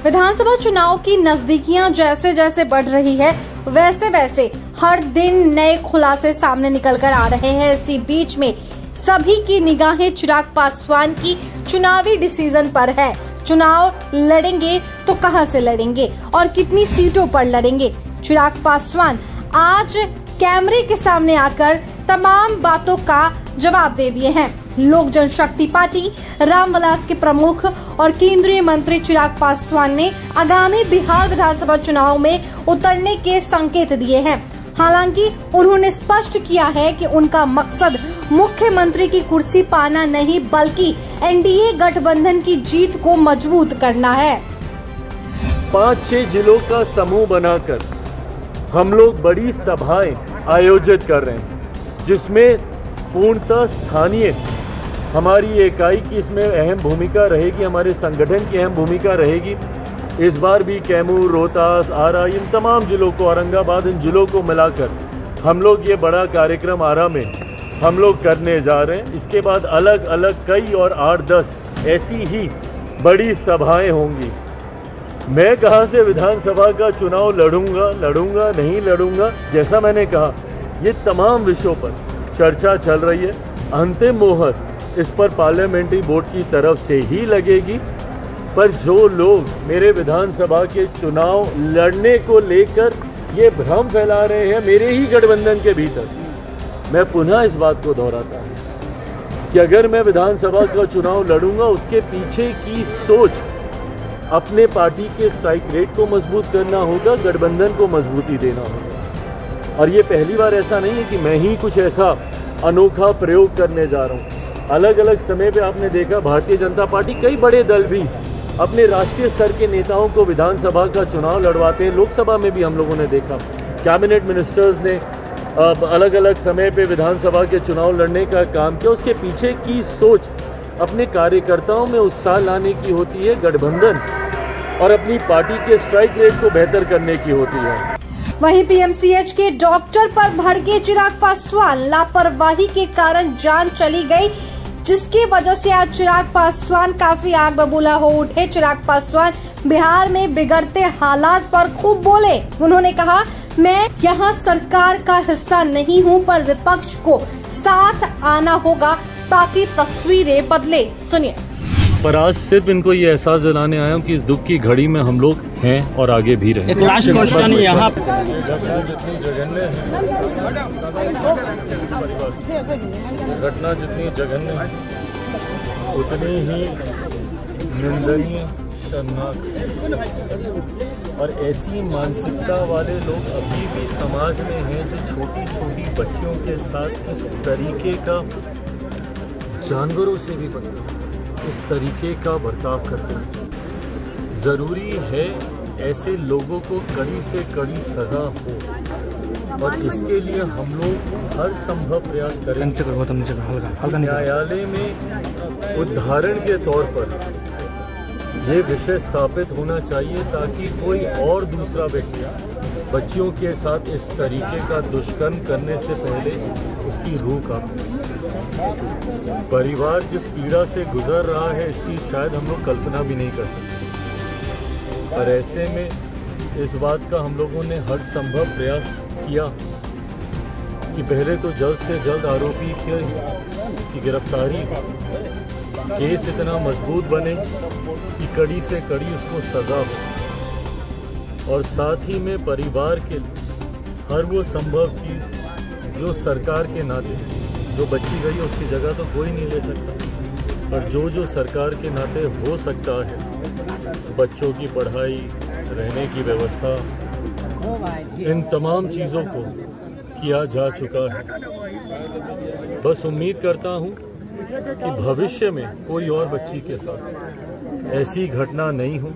विधानसभा चुनाव की नजदीकियां जैसे जैसे बढ़ रही है वैसे वैसे हर दिन नए खुलासे सामने निकल कर आ रहे हैं। इसी बीच में सभी की निगाहें चिराग पासवान की चुनावी डिसीजन पर है। चुनाव लड़ेंगे तो कहां से लड़ेंगे और कितनी सीटों पर लड़ेंगे? चिराग पासवान आज कैमरे के सामने आकर तमाम बातों का जवाब दे दिए हैं। लोक जनशक्ति पार्टी रामविलास के प्रमुख और केंद्रीय मंत्री चिराग पासवान ने आगामी बिहार विधानसभा चुनाव में उतरने के संकेत दिए हैं। हालांकि उन्होंने स्पष्ट किया है कि उनका मकसद मुख्यमंत्री की कुर्सी पाना नहीं बल्कि एनडीए गठबंधन की जीत को मजबूत करना है। 5-6 जिलों का समूह बनाकर हम लोग बड़ी सभाएं आयोजित कर रहे हैं, जिसमें पूर्णतः स्थानीय हमारी इकाई की इसमें अहम भूमिका रहेगी, हमारे संगठन की अहम भूमिका रहेगी। इस बार भी कैमूर, रोहतास, आरा, इन तमाम जिलों को, औरंगाबाद, इन जिलों को मिलाकर हम लोग ये बड़ा कार्यक्रम आरा में हम लोग करने जा रहे हैं। इसके बाद अलग अलग कई और 8-10 ऐसी ही बड़ी सभाएं होंगी। मैं कहाँ से विधानसभा का चुनाव लड़ूंगा नहीं लड़ूंगा, जैसा मैंने कहा ये तमाम विषयों पर चर्चा चल रही है। अंतिम मोहर इस पर पार्लियामेंट्री बोर्ड की तरफ से ही लगेगी। पर जो लोग मेरे विधानसभा के चुनाव लड़ने को लेकर ये भ्रम फैला रहे हैं मेरे ही गठबंधन के भीतर, मैं पुनः इस बात को दोहराता हूँ कि अगर मैं विधानसभा का चुनाव लड़ूंगा उसके पीछे की सोच अपने पार्टी के स्ट्राइक रेट को मजबूत करना होगा, गठबंधन को मजबूती देना होगा। और ये पहली बार ऐसा नहीं है कि मैं ही कुछ ऐसा अनोखा प्रयोग करने जा रहा हूँ। अलग अलग समय पे आपने देखा भारतीय जनता पार्टी, कई बड़े दल भी अपने राष्ट्रीय स्तर के नेताओं को विधानसभा का चुनाव लड़वाते हैं। लोकसभा में भी हम लोगों ने देखा कैबिनेट मिनिस्टर्स ने अलग अलग समय पे विधानसभा के चुनाव लड़ने का काम किया। उसके पीछे की सोच अपने कार्यकर्ताओं में उत्साह लाने की होती है, गठबंधन और अपनी पार्टी के स्ट्राइक रेट को बेहतर करने की होती है। वहीं पीएमसीएच के डॉक्टर पर भड़के चिराग पासवान, लापरवाही के कारण जान चली गई, जिसकी वजह से आज चिराग पासवान काफी आग बबूला हो उठे। चिराग पासवान बिहार में बिगड़ते हालात पर खूब बोले। उन्होंने कहा, मैं यहाँ सरकार का हिस्सा नहीं हूँ, पर विपक्ष को साथ आना होगा ताकि तस्वीरें बदले। सुनिए। पर आज सिर्फ इनको ये एहसास दिलाने आया हूँ कि इस दुख की घड़ी में हम लोग हैं और आगे भी रहें। एक लास्ट क्वेश्चन यहाँ घटना जितनी जघन्य है उतनी ही निंदनीय, शर्मनाक, और ऐसी मानसिकता वाले लोग अभी भी समाज में हैं जो छोटी छोटी बच्चियों के साथ इस तरीके का, जानवरों से भी बढ़कर इस तरीके का बर्ताव करते हैं। ज़रूरी है ऐसे लोगों को कड़ी से कड़ी सज़ा हो और इसके लिए हम लोग हर संभव प्रयास करें। न्यायालय में उदाहरण के तौर पर ये विषय स्थापित होना चाहिए ताकि कोई और दूसरा व्यक्ति बच्चियों के साथ इस तरीके का दुष्कर्म करने से पहले उसकी रूह कांपे। परिवार जिस पीड़ा से गुजर रहा है इसकी शायद हम लोग कल्पना भी नहीं कर सकते। पर ऐसे में इस बात का हम लोगों ने हर संभव प्रयास किया कि पहले तो जल्द से जल्द आरोपी की गिरफ्तारी, केस इतना मजबूत बने कि कड़ी से कड़ी उसको सजा हो, और साथ ही में परिवार के लिए हर वो संभव चीज़ जो सरकार के नाते, जो बच्ची गई उसकी जगह तो कोई नहीं ले सकता, पर जो सरकार के नाते हो सकता है, बच्चों की पढ़ाई, रहने की व्यवस्था, इन तमाम चीज़ों को किया जा चुका है। बस उम्मीद करता हूँ कि भविष्य में कोई और बच्ची के साथ ऐसी घटना नहीं हो।